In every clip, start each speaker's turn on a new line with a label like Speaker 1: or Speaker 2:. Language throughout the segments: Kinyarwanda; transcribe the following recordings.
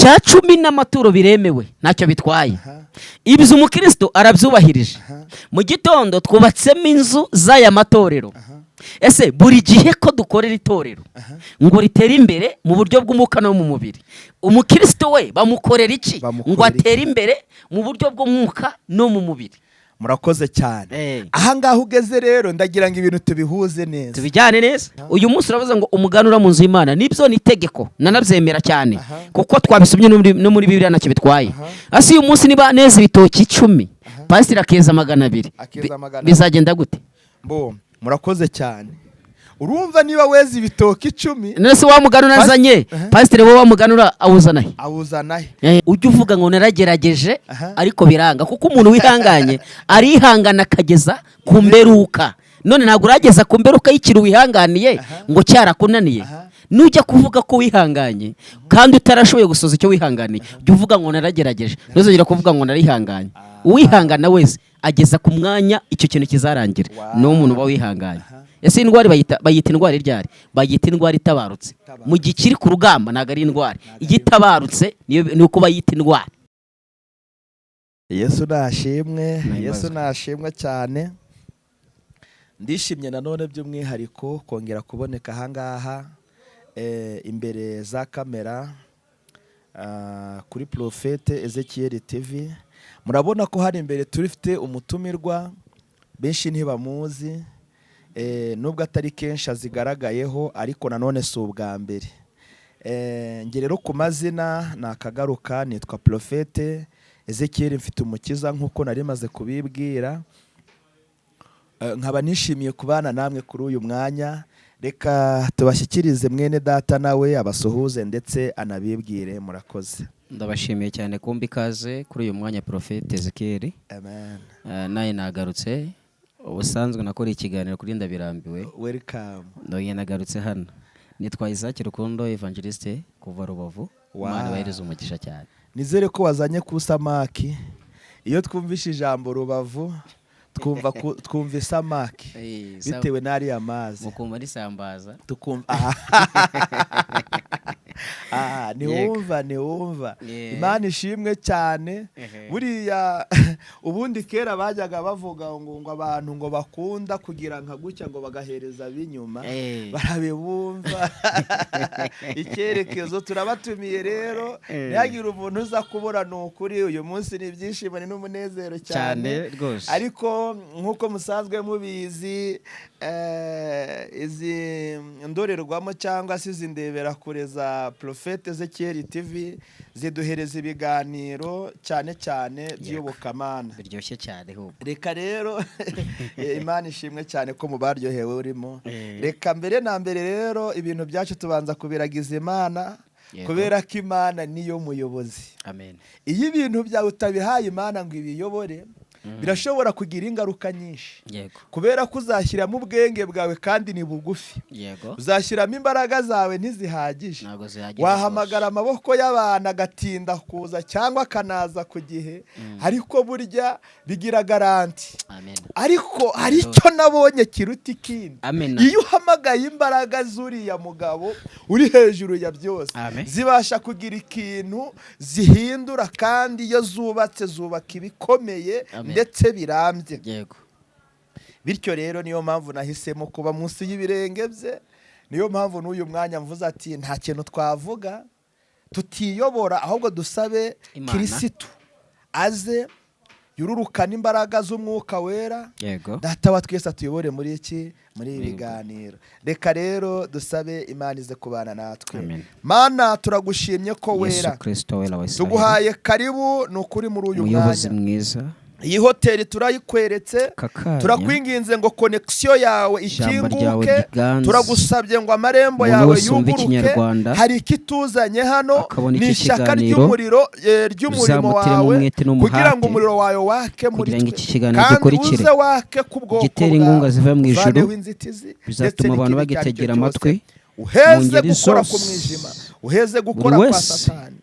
Speaker 1: icya 10 n'amaturo biremewe ntacyo bitwaye. Ibyo umukristo arabyubahirije. Mu gitondo twubatsemo inzu z'aya matorero. Ese buri gihe ko dukorera itorero ngo ritere imbere mu buryo bw'umwuka no mu mubiri, umukristo we bamukorera iki ngo atere imbere mu buryo bw'umwuka no mu mubiri?
Speaker 2: Murakoze cyane. Aha ngaho ugeze rero ndagira ngo ibintu tubihuze neza,
Speaker 1: tubijyane neza. Uyu munsi uravuze ngo umuganura mu nzu y'Imana, nibyo ni itegeko, nanabyemera cyane kuko twabisomye no muri Bibiliya ntacyo bitwaye. Asi uyu munsi niba neza ibitoki 10 pasiteri akeza 200 bizagenda gute?
Speaker 2: Murakoze cyane. Urumva niba wezi ibitoki 10
Speaker 1: nese wamuganura nazanye pasiteri wowe wamuganura awuzanahe? Ujye uvuga ngo naragerageje ariko biranga, kuko umuntu wihanganye arihangana akageza ku mberuka. None ntabwo urageza ku mberuka y'ikiru wihanganiye ngo cyarakunaniye. Nujya kuvuga ko wihanganye kandi utarashoboye gusoza icyo wihanganiye, jya uvuga ngo naragerageje, ntuzongera kuvuga ngo narihanganye. Uwihangana wese ageza ku mwanya icyo kintu kizarangira. No umuntu uba wihanganye. Ese indwara bayita indwara iryari? Bayita indwara itabarutse. Mu gikiri ku rugamba ntago ari indwara, igitabarutse ni uko bayita indwara.
Speaker 2: Yesu nashimwe, Yesu nashimwe cyane. Ndishimye nanone by'umwihariko kongera kuboneka aha ngaha imbere za kamera kuri Prophete Ezekiel TV. Murabona ko hari imbere turifite umutumirwa benshi ntibamuzi, nubwo atari kenshi azigaragayeho, ariko nanone si ubwa mbere. Nge rero ku mazina nakagaruka, nitwa Prophete Ezekiel mfite umukiza nk'uko nari maze kubibwira. Nkaba nishimiye kubana namwe kuri uyu mwanya. Reka tubashyikirize mwene data nawe abasuhuze ndetse anabibwire. Murakoze.
Speaker 1: Ndabashimiye cyane kumbi kaze kuri uyu mwanya Prophete Ezekiel.
Speaker 2: Amen.
Speaker 1: Naye nagarutse. Ubusanzwe nakora ikiganiro kuri Ndabirambiwe.
Speaker 2: Welcome.
Speaker 1: Ndoye nagarutse hano. Nitwa Isaac Rukundo Evangeliste kuva Rubavu. Imana ibahereze umugisha cyane.
Speaker 2: Nizere ko wazanye ku samaki. Iyo twumvishe ijambo Rubavu twumva isamaki bitewe n'ari amazi.
Speaker 1: Mukumva risambaza.
Speaker 2: Tukumva niwumva. Imana ishimwe cyane. Buriya ubundi kera bajyaga bavuga ngo abantu ngo bakunda kugira nka gutya ngo bagahereza binyuma, barabibumva. Icyerekezo turabatumiye rero, ntihagire umuntu uza kubura. Ni ukuri uyu munsi ni ibyishimo n'umunezero cyane
Speaker 1: rwose.
Speaker 2: Ariko nk'uko musanzwe mubizi, izi ndorerwamo cyangwa se izi ndebera kure za Prophete Ezekiel TV ziduhereza ibiganiro cyane cyane by'ubukamana
Speaker 1: biryoshye cyane.
Speaker 2: Reka rero Imana ishimwe cyane ko mubaryohewe urimo. Reka mbere na mbere rero ibintu byacu tubanza kubiragiza Imana, kubera ko Imana niyo muyobozi.
Speaker 1: Amen.
Speaker 2: Iyo ibintu byawe utabihaye Imana ngo ibiyobore, birashobora kugira ingaruka nyinshi. Kubera ko uzashyiramo ubwenge bwawe kandi ni bugufi. Uzashyiramo imbaraga zawe ntizihagije. Wahamagara amaboko y'abantu agatinda kuza cyangwa akanaza ku gihe, ariko burya bigira garanti. Ariko hari icyo nabonye kiruta ikindi. Iyo uhamagaye imbaraga zuriya mugabo uri hejuru ya byose, zibasha kugira ikintu zihindura, kandi iyo zubatse zubaka ibikomeye ndetse birambye. Bityo rero niyo mpamvu nahisemo kuba munsi y'ibirenge bye. Niyo mpamvu n'uyu mwanya mvuze ati nta kintu twavuga tutiyobora, ahubwo dusabe Kirisitu aze yururukana imbaraga z'umwuka wera. Data wa twese atuyobore muri ibi biganiro. Reka rero dusabe Imana ize kubana natwe. Mana turagushimye ko wera, tuguhaye karibu n'ukuri muri uyu mwanya. Iyi hoteli turayikweretse, turakwinginze ngo connection yawe ikinguke, turagusabye ngo amarembo yawe yuguruke. Hari ikituzanye hano, ni ishyaka ry'umurimo wawe, kugira ngo umuriro wawe wake muri twe, kandi uze wake kubwoko bwawe,
Speaker 1: bizatuma abantu bagitegera amatwi.
Speaker 2: Uheze gukora ku mwijima, uheze gukora kwa Satani,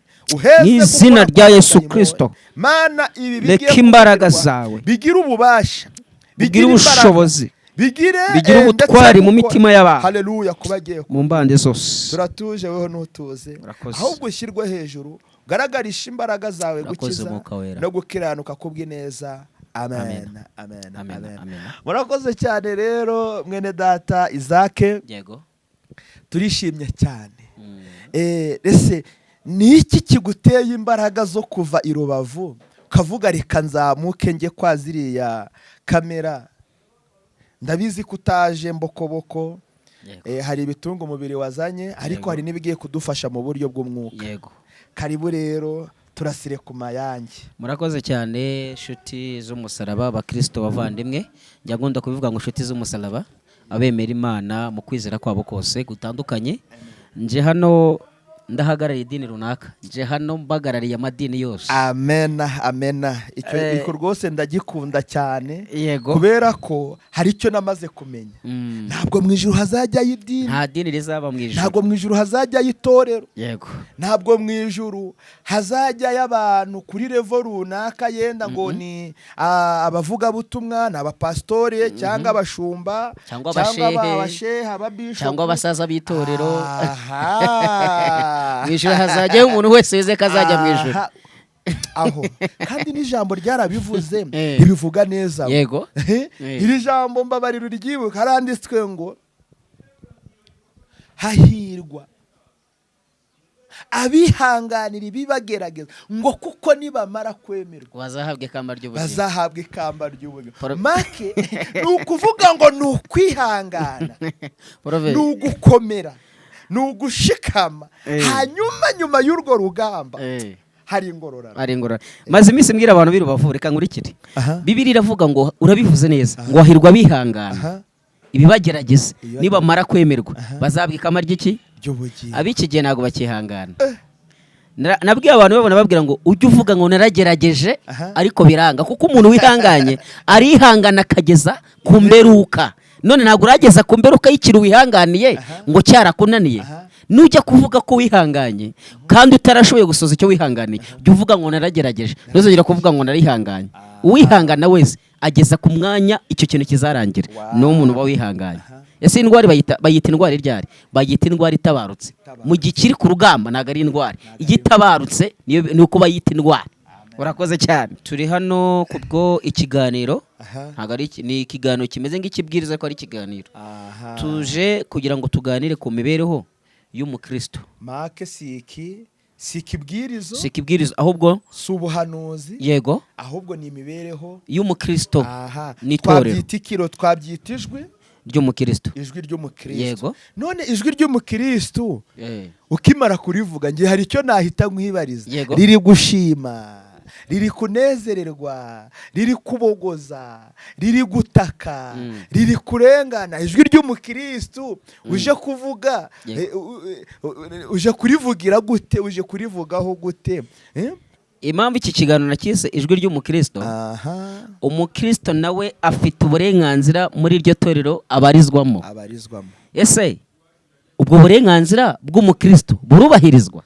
Speaker 1: n'izina rya Yesu Kristo.
Speaker 2: Mana ibi
Speaker 1: reka imbaraga zawe
Speaker 2: bigira ububasha,
Speaker 1: bigira ubushobozi bigira ubutwari mu mitima y'abantu.
Speaker 2: Haleluya, kubagiye
Speaker 1: mu mbande zose.
Speaker 2: Turatuje weho n'utuze, ahubwo ushyirwe hejuru, ugaragarisha imbaraga zawe gukiza no gukiranuka kubw'ineza. Amen, amen, amen. Murakoze cyane rero mwene data Isaac.
Speaker 1: Yego,
Speaker 2: turishimye cyane. Ese ni iki kiguteye imbaraga zo kuva i Rubavu ukavuga reka nzamuke njye kwa ziriya kamera? Ndabizi ko utaje mbokoboko, hari ibitunga umubiri wazanye, ariko hari n'ibigiye kudufasha mu buryo bw'umwuka.
Speaker 1: Yego,
Speaker 2: karibu rero, turasire ku mayange.
Speaker 1: Murakoze cyane nshuti z'umusaraba, abakristo bavandimwe. Njya ngunda kubivuga ngo nshuti z'umusaraba, abemera Imana mu kwizera kwabo kose gutandukanye. Nje hano ndahagarariye idini runaka, nje hano mbagarariye amadini yose.
Speaker 2: Amen, amen. Icyo rwose ndagikunda cyane.
Speaker 1: Yego,
Speaker 2: kubera ko hari icyo namaze kumenya. Ntabwo mu ijuru hazajya idini,
Speaker 1: nta dini rizaba mu ijuru.
Speaker 2: Ntabwo mu ijuru hazajya itorero.
Speaker 1: Yego,
Speaker 2: ntabwo mu ijuru hazajya abantu kuri level runaka yenda ngo ni abavugabutumwa, n'abapastore cyangwa abashumba cyangwa abashehe, ababishopu
Speaker 1: cyangwa abasaza b'itorero. Mu ijuru hazajyayo umuntu wese wize ko azajya mu ijuru.
Speaker 2: Aho kandi n'ijambo ryarabivuze, ribivuga neza.
Speaker 1: Yego,
Speaker 2: iri jambo mbabarira uryibuka, haranditswe ngo hahirwa abihanganira ibibagerageza, ngo kuko nibamara kwemerwa
Speaker 1: bazahabwa ikamba ry'ubugingo.
Speaker 2: Bazahabwa ikamba ry'ubugingo. Make ni ukuvuga ngo ni ukwihangana, ni ugukomera, ni ugushikama. Hanyuma nyuma y'urwo rugamba hari ingororano.
Speaker 1: Maze iminsi mbwira abantu b'i Rubavu, reka nkurikire. Bibiliya iravuga ngo, urabivuze neza, ngo hahirwa bihangana ibibagerageza, nibamara kwemerwa bazabwa ikamba ry'iki? Ab'iki gihe ntabwo bakihangana. Nabwiye abantu babona babwira ngo ujye uvuga ngo naragerageje ariko biranga, kuko umuntu wihanganye arihangana akageza ku mberuka. None ntabwo urageza ku mberuka y'ikintu wihanganiye ngo cyarakunaniye. Nujya kuvuga ko wihanganye kandi utarashoboye gusoza icyo wihanganiye, jya uvuga ngo naragerageje, ntuzongera kuvuga ngo narihanganye. Uwihangana wese ageza ku mwanya icyo kintu kizarangira. Ni umuntu uba wihanganye. Ese indwara bayita indwara iryari? Bayita indwara itabarutse. Mu gihe kiri ku rugamba ntabwo ari indwara, igitabarutse ni uko bayita indwara. Urakoze cyane. Turi hano kubwo ikiganiro, ntabwo ari ni ikiganiro kimeze nk'ikibwiriza ko ari ikiganiro. Tuje kugira ngo tuganire ku mibereho y'umukristo.
Speaker 2: Make si
Speaker 1: ikibwirizo, ahubwo
Speaker 2: si ubuhanuzi.
Speaker 1: Yego,
Speaker 2: ahubwo ni imibereho
Speaker 1: y'umukristo n'itorero.
Speaker 2: Twabyita ikiro, twabyita ijwi
Speaker 1: ry'umukristo.
Speaker 2: Ijwi ry'umukristo.
Speaker 1: Yego,
Speaker 2: none ijwi ry'umukristo ukimara kurivuga, ngiye hari icyo nahita nkwibariza. Riri gushima, riri kunezererwa, riri kubogoza, riri gutaka, riri kurengana. Ijwi ry'umukristo uje kuvuga, uje kurivugira gute? Uje kurivugaho gute?
Speaker 1: Impamvu iki kiganiro nakise ijwi ry'umukristo, umukristo nawe afite uburenganzira muri iryo torero abarizwamo. Ese ubwo burenganzira bw'umukristo burubahirizwa?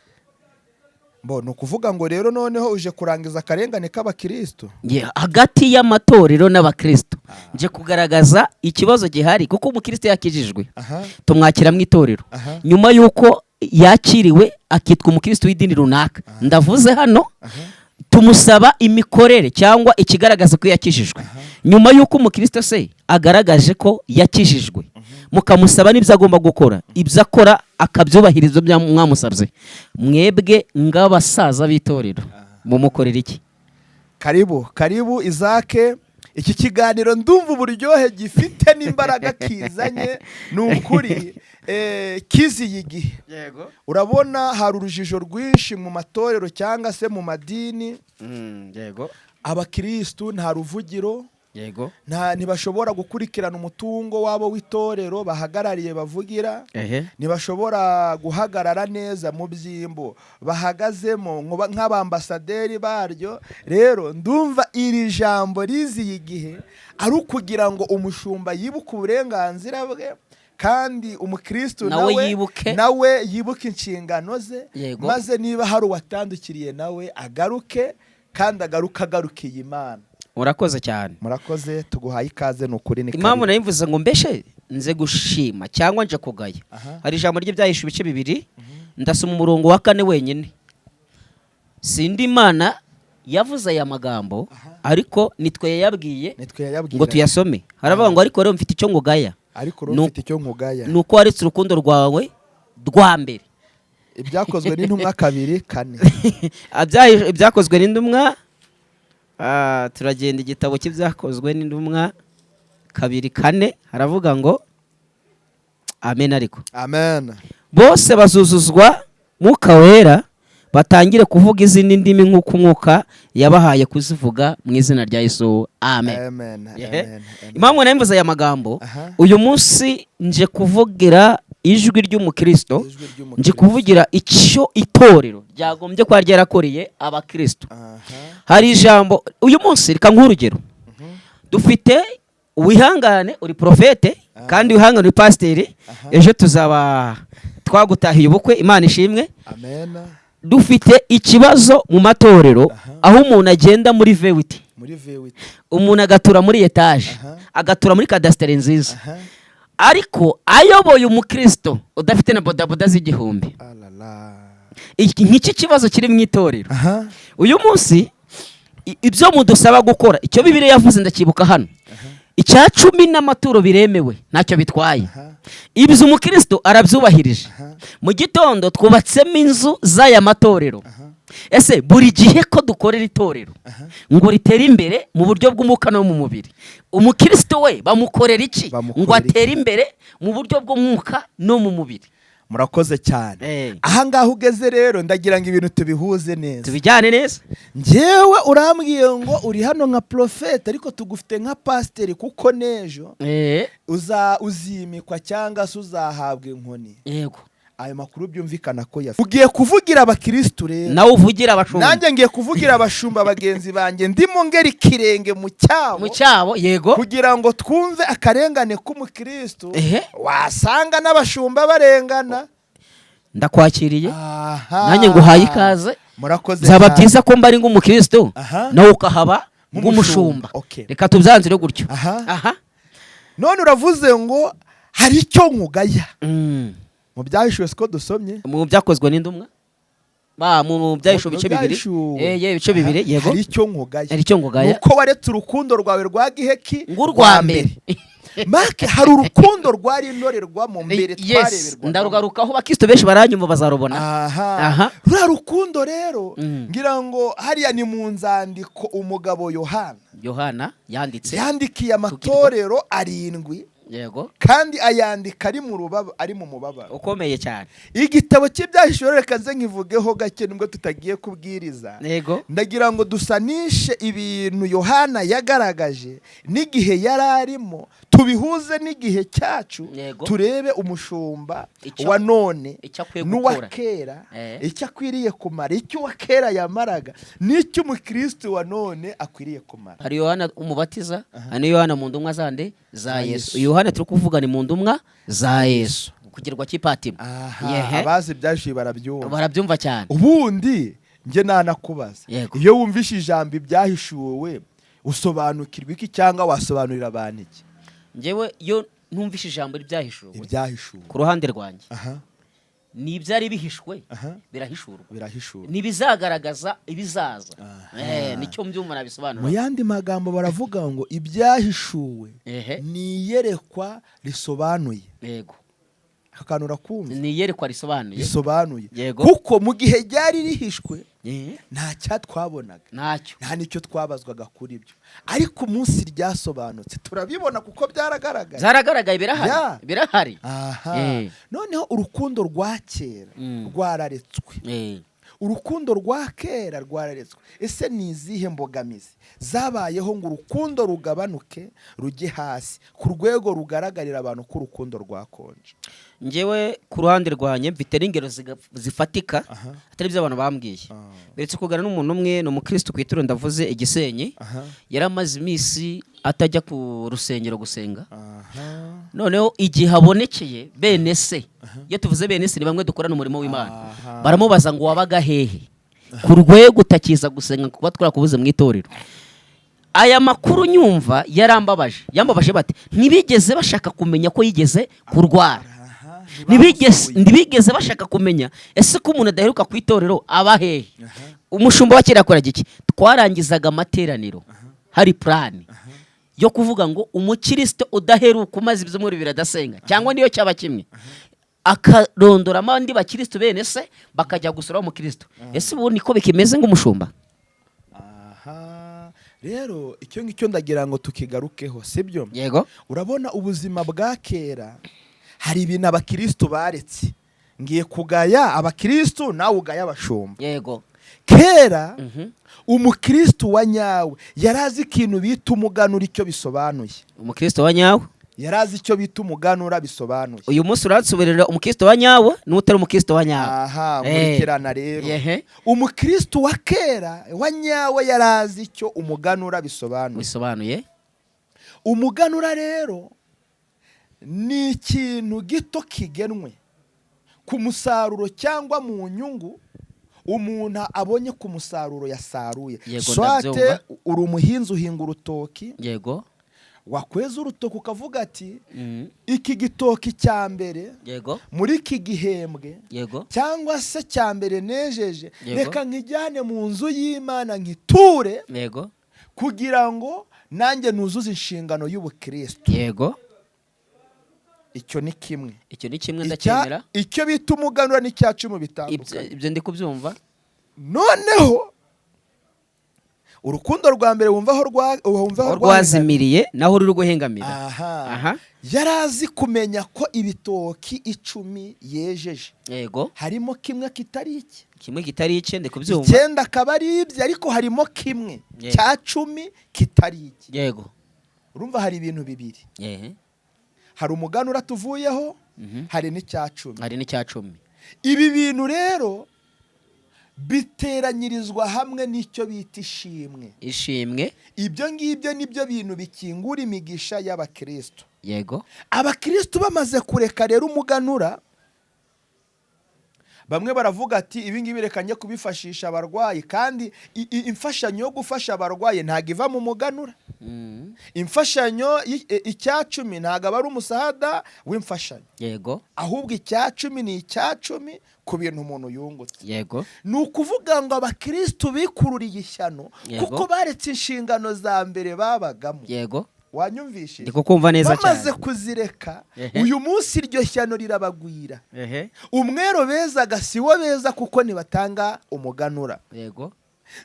Speaker 2: Ni ukuvuga ngo rero noneho uje kurangiza akarengane k'abakristo
Speaker 1: hagati y'amatorero n'abakristo. Nje kugaragaza ikibazo gihari, kuko umukristo yakijijwe, tumwakira mu itorero. Nyuma y'uko yakiriwe akitwa umukristo w'idini runaka, ndavuze hano, tumusaba imikorere cyangwa ikigaragaza ko yakijijwe. Nyuma y'uko umukristo se agaragaje ko yakijijwe, mukamusaba n'ibyo agomba gukora, ibyo akora akabyubahiriza bya mwamusabye. Mwebwe ng'abasaza b'itorero mumukorera iki?
Speaker 2: Karibu Isaac. Iki kiganiro ndumva uburyohe gifite n'imbaraga kizanye, ni ukuri kiziye igihe. Urabona hari urujijo rwinshi mu matorero cyangwa se mu madini. Abakristo nta ruvugiro, ntibashobora gukurikirana umutungo wabo w'itorero bahagarariye bavugira. Ntibashobora guhagarara neza mu byimbo bahagazemo nk'abambasaderi baryo. Rero ndumva iri jambo riziye igihe ari ukugira ngo umushumba yibuke uburenganzira bwe, kandi umukristo nawe yibuke inshingano ze. Maze niba hari uwatandukiriye nawe agaruke, kandi agarukiye Imana.
Speaker 1: urakoze cyane.
Speaker 2: Murakoze, tuguhaye ikaze n'ukuri ni
Speaker 1: impamvu nayimvuze ngo mbeshe nze gushima cyangwa nje kugaya. Hari ijambo ry'ibyahishe ibice 2 ndasoma umurongo wa 4 wenyine. Sindi Imana yavuze aya magambo ariko nitwe yayabwiye ngo tuyasome. Haravuga ngo ariko rero mfite icyo ngugaya.
Speaker 2: Ariko rero mfite icyo ngugaya.
Speaker 1: Nuko waretse urukundo rwawe rwa mbere.
Speaker 2: Ibyakozwe n'intumwa 2:4.
Speaker 1: Ibyakozwe n'intumwa turagenda igitabo cy'ibyakozwe n'intumwa 2:4 haravuga ngo amen. Ariko
Speaker 2: amen,
Speaker 1: bose bazuzuzwa Mwuka Wera batangire kuvuga izindi ndimi nk'uko Umwuka yabahaye kuzivuga mu izina rya Yesu. Amen. Impamvu nayimvuze aya magambo, uyu munsi nje kuvugira ijwi ry'umukristo, nje kuvugira icyo itorero ryagombye kwa ryarakoreye abakristo. Hari ijambo uyu munsi, reka nk'urugero, dufite wihangane uri profete kandi wihangane uri pasiteri, ejo tuzaba twagutahiye ubukwe, Imana ishimwe.
Speaker 2: Amen.
Speaker 1: Dufite ikibazo mu matorero aho umuntu agenda muri vewiti, umuntu agatura muri etaje, agatura muri kadasitere nziza, ariko ayoboye umukristo udafite na bodaboda z'igihumbi. Nk'iki kibazo kiri mu itorero uyu munsi. Ibyo mudusaba gukora, icyo Bibiliya yavuze ndakibuka hano, icya 10 n'amaturo biremewe ntacyo bitwaye. Ibyo umukristo arabyubahirije. Mu gitondo twubatsemo inzu z'aya matorero. Ese buri gihe ko dukorera itorero ngo ritere imbere mu buryo bw'umwuka no mu mubiri, umukristo we bamukorera iki ngo atere imbere mu buryo bw'umwuka no mu mubiri?
Speaker 2: Murakoze cyane. Aha ngaho ugeze rero ndagira ngo ibintu tubihuze neza,
Speaker 1: tubijyane neza.
Speaker 2: Njyewe urambwiye ngo uri hano nka profete ariko tugufite nka pasiteri, kuko nejo uzimikwa cyangwa se uzahabwa inkoni.
Speaker 1: Yego,
Speaker 2: ayo makuru byumvikana ko yafi. Ugiye kuvugira abakristo rero,
Speaker 1: nawe uvugira abashumba.
Speaker 2: Nanjye ngiye kuvugira abashumba bagenzi banjye, ndimo ngera ikirenge mu cyabo.
Speaker 1: Yego,
Speaker 2: kugira ngo twumve akarengane k'umukristo. Wasanga n'abashumba barengana.
Speaker 1: Ndakwakiriye, nanjye nguhaye ikaze.
Speaker 2: Murakoze.
Speaker 1: Zaba byiza ko mbari ng'umukristo nawe ukahaba ng'umushumba. Reka tubyanzire gutyo.
Speaker 2: None uravuze ngo hari icyo nkugaya. Mu byahishuwe siko dusomye,
Speaker 1: mu byakozwe n'intumwa mu byahishuwe ibice 2. Ibice 2. Yego,
Speaker 2: hari icyo nkugaya nuko waretse urukundo rwawe rwa giheki
Speaker 1: ng'urwa mbere.
Speaker 2: Make hari urukundo rwari indorerwa mu mbere twareberwa.
Speaker 1: Ndarugarukaho bakristo benshi baranyumva bazarubona.
Speaker 2: Rura rukundo rero ngira ngo hariya ni mu nzandiko umugabo Yohana yandikiye amatorero 7. Yego, kandi ayandika ari mu mubabaro
Speaker 1: ukomeye cyane.
Speaker 2: Igitabo cy'ibyahishuwe reka nze nkivugeho gake nubwo tutagiye kubwiriza.
Speaker 1: Yego,
Speaker 2: ndagira ngo dusanishe ibintu Yohana yagaragaje n'igihe yararimo, tubihuze n'igihe cyacu. Turebe umushumba wa none n'uwa kera icyo akwiriye kumara, icyo uwa kera yamaraga n'icyo umukristo wa none akwiriye kumara.
Speaker 1: Hari Yohana umubatiza, hari Yohana mu ndumwa zande za Yesu. Yohana turi kuvuga ni mu ndumwa za Yesu, kugirwa cy'Ipatimo.
Speaker 2: Abazi ibyahishuwe
Speaker 1: barabyumva cyane.
Speaker 2: Ubundi nge nanakubaza, iyo wumvishe ijambo ibyahishuwe usobanukirwa iki cyangwa wasobanurira abantu iki?
Speaker 1: Ngewe iyo ntumvishe ijambo ibyahishuwe ku ruhande rwanjye, ni ibyari bihishwe birahishurwa, ntibizagaragaza ibizaza. Nicyo mbyumva nabisobanura.
Speaker 2: Mu yandi magambo baravuga ngo ibyahishuwe ni iyerekwa risobanuye.
Speaker 1: Yego,
Speaker 2: akantu urakumva,
Speaker 1: ni iyerekwa risobanuye.
Speaker 2: Kuko mu gihe ryari rihishwe nta cyatwabonaga, nta nicyo twabazwaga kuri byo, ariko umunsi ryasobanutse turabibona kuko
Speaker 1: byaragaragaye, birahari.
Speaker 2: Noneho urukundo rwa kera rwararetswe. Urukundo rwa kera rwararetswe. Ese ni izihe mbogamizi zabayeho ngo urukundo rugabanuke rujye hasi ku rwego rugaragarira abantu ko urukundo rwakonje?
Speaker 1: Ngewe ku ruhande rwanjye mfite n'ingero zifatika atari byo abantu bambwiye. Beretse kugana n'umuntu umwe ni umukristo ku ituro ndavuze Igisenyi, yaramaze iminsi atajya ku rusengero gusenga. Noneho igihe habonekeye bene se, iyo tuvuze bene se ni bamwe dukorana umurimo w'Imana, baramubaza ngo wabaga hehe ku rwego utakiza gusenga kuba twarakubuze mu itorero. aya makuru nyumva yambabaje bate ntibigeze bashaka kumenya ko yigeze kurwara, ntibigeze bashaka kumenya ese ko umuntu adaheruka ku itorero aba hehe. Umushumba wa kera yakoraga iki? Twarangizaga amateraniro hari plan yo kuvuga ngo umukristo udaheruka umaze ibyumweru biradasenga cyangwa niyo cyaba kimwe akarondora abandi bakristo bene se bakajya gusura umukristo. Ese ubu niko bikimeze ng'umushumba?
Speaker 2: Rero icyo ngicyo ndagira ngo tukigarukeho, sibyo?
Speaker 1: Yego.
Speaker 2: Urabona ubuzima bwa kera hari ibintu abakristo baretse. Ngiye kugaya abakristo nawe ugaya abashumba.
Speaker 1: Yego.
Speaker 2: Kera umukristo wa nyawe yarazi ikintu bita umuganura icyo bisobanuye.
Speaker 1: Umukristo wa nyawe
Speaker 2: yarazi icyo bita umuganura bisobanuye.
Speaker 1: Uyu munsi uratsuberera umukristo wa nyawe n'utari umukristo wa nyawe.
Speaker 2: Aha, murikirana rero. Umukristo wa kera wa nyawe yarazi icyo umuganura bisobanuye. Umuganura rero ni ikintu gito kigenwe ku musaruro cyangwa mu nyungu umuntu abonye ku musaruro yasaruye. Swate uri umuhinzi uhinga urutoki.
Speaker 1: Yego.
Speaker 2: Wakweza urutoki ukavuga ati iki gitoki cya mbere muri iki gihembwe cyangwa se cya mbere nejeje reka nkijyane mu nzu y'Imana nkiture kugira ngo nanjye nuzuze inshingano y'ubukristo.
Speaker 1: Yego.
Speaker 2: Icyo ni kimwe
Speaker 1: ndacyemera.
Speaker 2: Icyo bita umuganura ni cya 10 bitandukanye.
Speaker 1: Ibyo ndi kubyumva.
Speaker 2: Noneho urukundo rwa mbere wumvaho
Speaker 1: rwazimiriye naho ruri guhengamira.
Speaker 2: Aha. Yarazi kumenya ko ibitoki 10 yejeje.
Speaker 1: Yego.
Speaker 2: Harimo kimwe kitari
Speaker 1: iki ndi kubyumva.
Speaker 2: 9 akaba ari ibyo ariko harimo kimwe cya 10 kitari iki.
Speaker 1: Yego.
Speaker 2: Urumva hari ibintu bibiri. Hari umuganura tuvuyeho, hari n'icya 10. Ibi bintu rero biteranyirizwa hamwe n'icyo bita ishimwe. Ibyo ngibyo nibyo bintu bikingura imigisha y'abakristo.
Speaker 1: Yego.
Speaker 2: Abakristo bamaze kureka rero umuganura, bamwe baravuga ati ibi ngibi reka njye kubifashisha abarwayi, kandi imfashanyo yo gufasha abarwayi ntago iva mu muganura. Imfashanyo icya 10 ntago aba ari umusahada w'imfashanyo.
Speaker 1: Yego.
Speaker 2: Ahubwo icya 10 ni icya 10 ku bintu umuntu yungutse.
Speaker 1: Yego.
Speaker 2: Ni ukuvuga ngo abakristo bikururiye ishyano kuko baretse inshingano za mbere babagamo.
Speaker 1: Yego.
Speaker 2: Wanyumvishije?
Speaker 1: Ndiko kumva neza cyane.
Speaker 2: Bamaze kuzireka uyu munsi iryo shyano rirabagwira. Umwero beza gasiwo beza kuko nibatanga umuganura.
Speaker 1: Yego.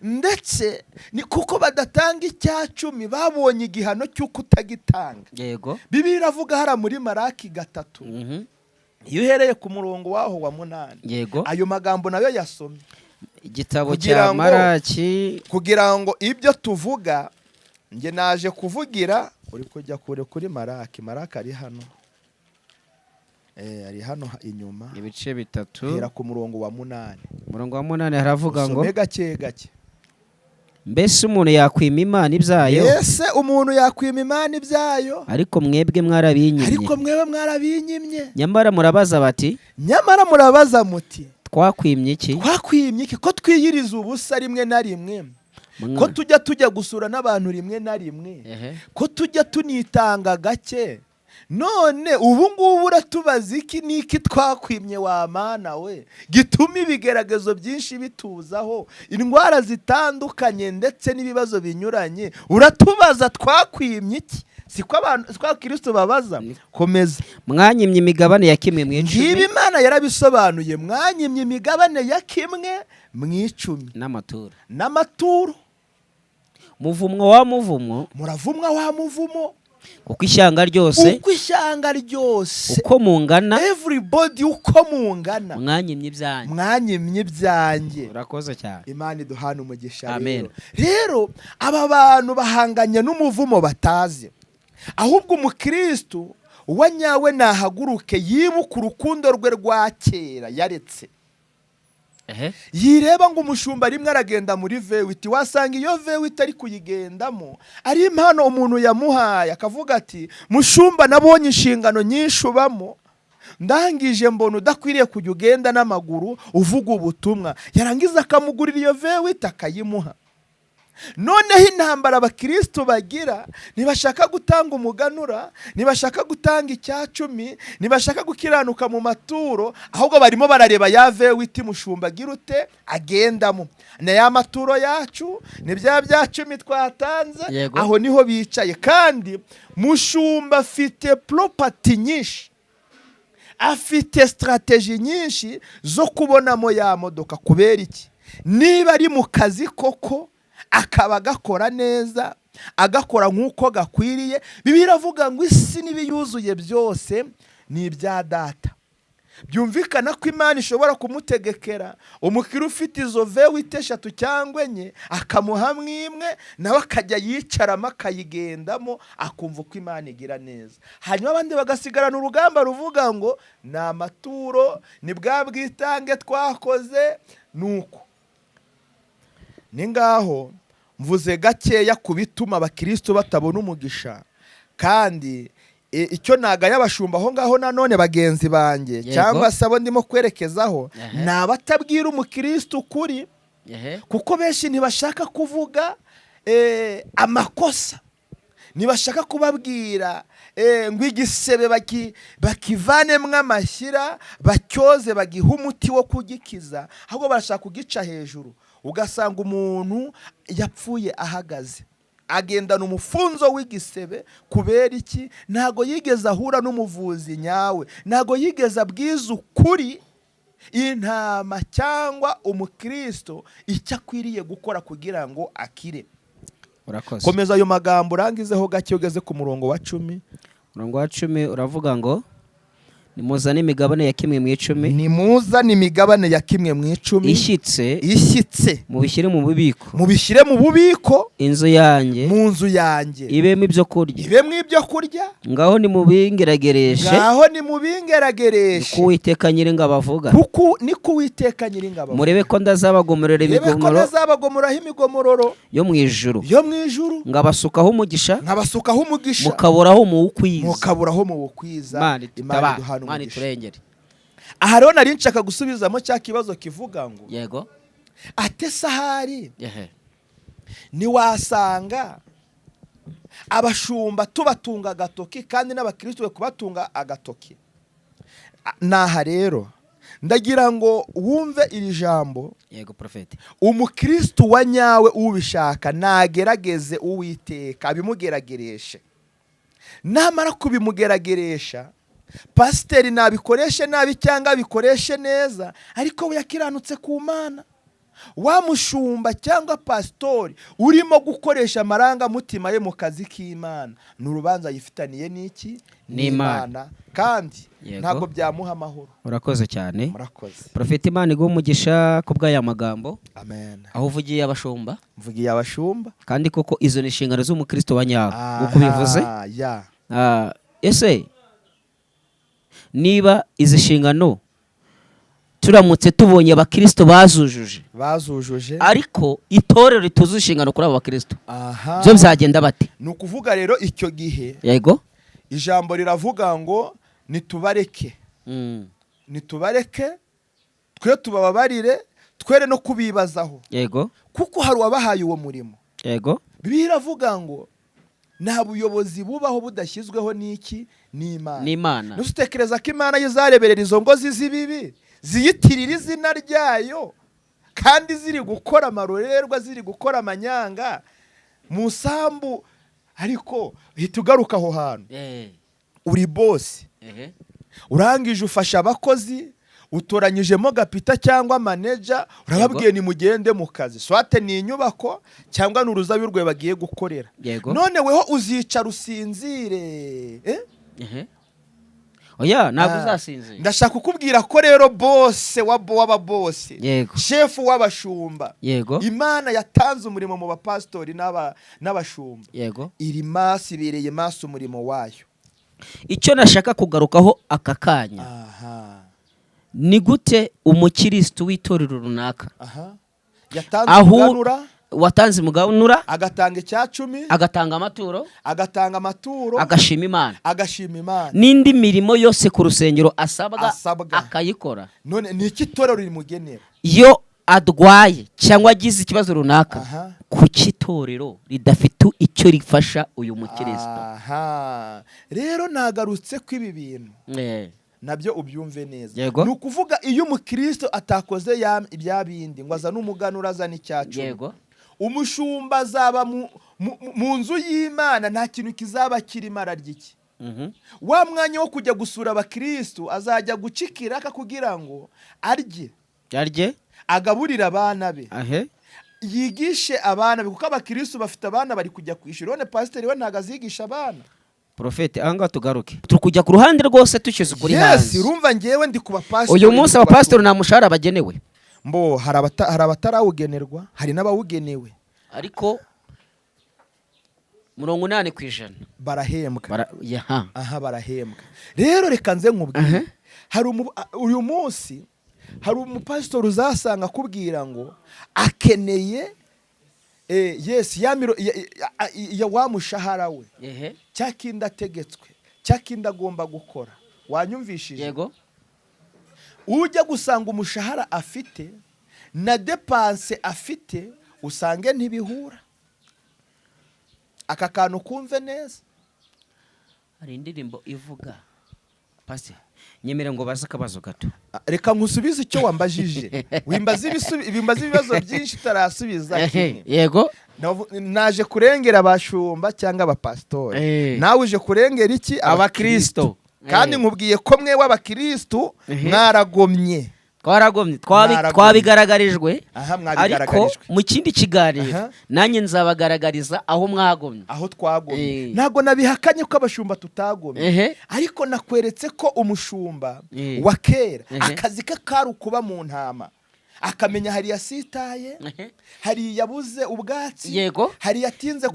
Speaker 2: Ndetse ni kuko badatanga icya 10 babonye igihano cy'uko utagitanga.
Speaker 1: Yego.
Speaker 2: Bibiliya iravuga hara muri Maraki 3. Iyo uhereye ku murongo waho wa 8.
Speaker 1: Yego.
Speaker 2: Ayo magambo nayo yasomye.
Speaker 1: Igitabo cya Maraki
Speaker 2: kugira ngo ibyo tuvuga nge naje kuvugira uri kujya kuri Maraki ari hano. Ari hano inyuma.
Speaker 1: Ibice 3.
Speaker 2: Hera ku murongo wa 8.
Speaker 1: Murongo wa 8 haravuga ngo
Speaker 2: gake.
Speaker 1: Mbese umuntu yakwima Imana ibyayo?
Speaker 2: Ese umuntu yakwima Imana ibyayo?
Speaker 1: Ariko mwebwe mwarabinyimye. Nyamara murabaza muti twakwimye iki?
Speaker 2: Ko twiyiriza ubusa rimwe na rimwe. Ko tujya gusura n'abantu rimwe na rimwe. Ko tujya tunitanga gake. None ubu ngubu uratubaza iki niki twakwimye wa Mana we? Gituma ibigeragezo byinshi bituzaho, indwara zitandukanye ndetse n'ibibazo binyuranye. Uratubaza twakwimye iki? Siko abantu Kristo babaza. Komeza.
Speaker 1: Mwanyimye imigabane ya kimwe mu 10.
Speaker 2: Ngibi Imana yarabisobanuye. Mwanyimye imigabane ya kimwe mu 10 n'amaturo.
Speaker 1: Muvumwa wa muvumwo.
Speaker 2: Muravumwa wa muvumo.
Speaker 1: Kuko ishyanga ryose uko mungana,
Speaker 2: everybody uko mungana,
Speaker 1: mwanyimye ibyanjye. Urakoze cyane.
Speaker 2: Imana iduhana umugisha.
Speaker 1: Amen.
Speaker 2: Rero aba bantu bahanganye n'umuvumo batazi. Ahubwo umukristo wa nyawe nahaguruke yibuka urukundo rwe rwa kera yaretse. Yireba ngo umushumba rimwe aragenda muri vewiti, wasanga iyo vewiti ari kuyigendamo ari impano umuntu yamuhaye, akavuga ati mushumba nabonye inshingano nyinshi ubamo, ndangije mbona udakwiriye kujya ugenda n'amaguru uvuga ubutumwa. Yarangiza akamugurira iyo vewiti akayimuha. noneho intambara abakristo bagira, ntibashaka gutanga umuganura, ntibashaka gutanga icyacumi, ntibashaka gukiranuka mu maturo, ahubwo barimo barareba ya vewiti mushumba agira ute agendamo, na ya maturo yacu, ni bya byacumi twatanze. Aho niho bicaye. Kandi mushumba afite property nyinshi, afite strategy nyinshi zo kubonamo ya modoka. Kubera iki? Niba ari mu kazi koko akaba agakora neza, agakora nk'uko gakwiriye, Bibiliya iravuga ngo isi n'ibiyuzuye byose ni ibya data. Byumvikana ko Imana ishobora kumutegekera umukiri ufite izo vewite 3 cyangwa 4, akamuha mwimwe, nawe akajya yicaramo akayigendamo, akumva ko Imana igira neza. Hanyuma abandi bagasigarana urugamba ruvuga ngo ni amaturo, ni bwa bwitange twakoze. Nuko ni ngaho mvuze gakeya ku bituma abakristo batabona umugisha. Kandi icyo naga y'abashumba aho ngaho nanone bagenzi banjye, cyangwa se abo ndimo kwerekezaho, ni abatabwira umukristo ukuri, kuko benshi ntibashaka kuvuga amakosa, ntibashaka kubabwira ngo igisebe bakivanemwo amashyira, bacyoze bagiha umuti wo kugikiza, ahubwo barashaka kugica hejuru. Ugasanga umuntu yapfuye ahagaze, agendana umufunzo w'igisebe. Kubera iki? Ntago yigeze ahura n'umuvuzi nyawe, ntago yigeze abwiza ukuri intama cyangwa umukristo icyo akwiriye gukora kugira ngo akire.
Speaker 1: Urakoze.
Speaker 2: Komeza ayo magambo urangizeho gake ugeze ku murongo wa 10.
Speaker 1: Murongo wa 10 uravuga ngo nimuzane imigabane ya 1/10.
Speaker 2: Nimuzane imigabane ya 1/10 ishyitse
Speaker 1: mubishyire mu bubiko.
Speaker 2: Mubishyire mu bubiko.
Speaker 1: Inzu yanjye,
Speaker 2: mu nzu yanjye,
Speaker 1: ibemo ibyo kurya.
Speaker 2: Ibemo ibyo kurya.
Speaker 1: Ngaho ni mubingeragereshe.
Speaker 2: Niko
Speaker 1: Uwiteka Nyiringabo avuga.
Speaker 2: Kuko niko Uwiteka Nyiringabo.
Speaker 1: Murebe ko ndazabagomorera
Speaker 2: imigomoro
Speaker 1: yo mu ijuru. Ngabasukaho umugisha. Mukaboraho mu bukwiza. Imana turengere.
Speaker 2: Aha rero nari nshaka gusubizamo cya kibazo kivuga ngo
Speaker 1: yego
Speaker 2: ate sahari niwasanga abashumba tubatunga agatoki kandi n'abakristo be kubatunga agatoki. Naha rero ndagira ngo wumve iri jambo.
Speaker 1: Yego profete.
Speaker 2: Umukristo wa nyawe ubishaka nagerageze Uwiteka abimugeragereshe. Namara kubimugerageresha, pasiteri nabikoreshe nabi cyangwa bikoreshe neza, ariko we yakiranutse ku Mana. Wa mushumba cyangwa pasitori urimo gukoresha amaranga mutima ye mu kazi k'Imana, n'urubanza yifitaniye n'iki? N'Imana. Kandi ntabwo byamuha amahoro.
Speaker 1: Urakoze cyane.
Speaker 2: Murakoze.
Speaker 1: Profete, Imana iguhe umugisha ku bw'aya magambo.
Speaker 2: Amen.
Speaker 1: Aho uvugiye abashumba?
Speaker 2: Mvugiye abashumba.
Speaker 1: Kandi koko izo ni inshingano z'umukristo wa nyawe uko bivuze. Ese niba izi nshingano turamutse tubonye abakristo bazujuje, ariko itorero rituzuye inshingano kuri abo bakristo, byo byagenda bate?
Speaker 2: Ni ukuvuga rero icyo gihe
Speaker 1: yego
Speaker 2: ijambo riravuga ngo nitubareke. Nitubareke, twe tubababarire, twere no kubibazaho.
Speaker 1: Yego.
Speaker 2: Kuko hari wabahaye uwo murimo.
Speaker 1: Yego.
Speaker 2: Bibiliya iravuga ngo nta buyobozi bubaho budashyizweho n'iki? N'Imana. Nustekereza ko Imana yizareberera izo ngo z'ibibi, ziyitirira izina ryayo, kandi ziri gukora amarorerwa, ziri gukora amanyanga mu sambu. Ariko hita ugaruka aho hantu. Uri boss. Urangije ufasha abakozi, utoranyijemo gapita cyangwa manager, urababwiye ni mugende mu kazi. Swate ni inyubako cyangwa n'uruzabi rwe bagiye gukorera. None weho uzicara usinzire.
Speaker 1: Oya, ntabwo uzasinzira.
Speaker 2: Ndashaka kukubwira ko rero boss w'aba boss, chef w'abashumba, Imana yatanze umurimo mu bapastori n'abashumba. Iri maso ibereye maso umurimo wayo.
Speaker 1: Icyo nashaka kugarukaho aka kanya, ni gute umukristo w'itorero runaka watanze umuganura,
Speaker 2: agatanga icyacumi,
Speaker 1: agatanga amaturo, agashima Imana, n'indi mirimo yose ku rusengero asabwa akayikora.
Speaker 2: None ni iki itorero rimugenera?
Speaker 1: Iyo adwaye cyangwa agize ikibazo runaka, ku cy'itorero ridafite icyo rifasha uyu mukristo.
Speaker 2: Rero nagarutse ko ibi bintu nabyo ubyumve neza. Ni ukuvuga iyo umukristo atakoze ibya bindi ngo azane umuganura azane icyacu, umushumba azaba mu nzu y'Imana nta kintu kizaba kirimo araryiki. Wa mwanya wo kujya gusura abakristo azajya gucikira kugira ngo arye agaburira abana be, yigishe abana be, kuko abakristo bafite abana bari kujya kwishura. None pasiteri we ntago azigisha abana.
Speaker 1: Profete anga tugaruke turukujya ku ruhande rwose tucyeze kuri hanze.
Speaker 2: Yes, urumva ngewe ndi kuba pasiteri.
Speaker 1: Uyu munsi abapasiteri nta mushahara bagenewe.
Speaker 2: Mbo hari abatarawugenerwa, hari n'abawugenewe, ariko
Speaker 1: 80%
Speaker 2: barahembwa. Barahembwa. Rero reka nze nkubwire, hari uyu munsi hari umupasiteri uzasanga akubwira ngo akeneye ya wa mushahara we, cyakindi ategetswe, cyakindi agomba gukora. Wanyumvishije?
Speaker 1: Yego.
Speaker 2: Ujya gusanga umushahara afite na depanse afite usange ntibihura. Aka kantu kumve neza.
Speaker 1: Hari indirimbo ivuga pasi nyemera ngo baza akabazo gato.
Speaker 2: Reka nkusubize icyo wambajije. Wimbaza ibibazo byinshi tarasubiza.
Speaker 1: Yego.
Speaker 2: Naje kurengera abashumba cyangwa abapastori. Nawe uje kurengera iki?
Speaker 1: Abakristo.
Speaker 2: Kandi nkubwiye ko mwe w'abakristo mwaragomye.
Speaker 1: Twabigaragarijwe, ariko mu kindi kiganiro nanjye nzabagaragariza aho mwagomye,
Speaker 2: aho twagomye. Ntago nabihakanye ko abashumba tutagomye, ariko nakweretse ko umushumba wa kera akazi ke kari kuba mu ntama, akamenya hari yasitaye, hari yabuze ubwatsi, hari yatinze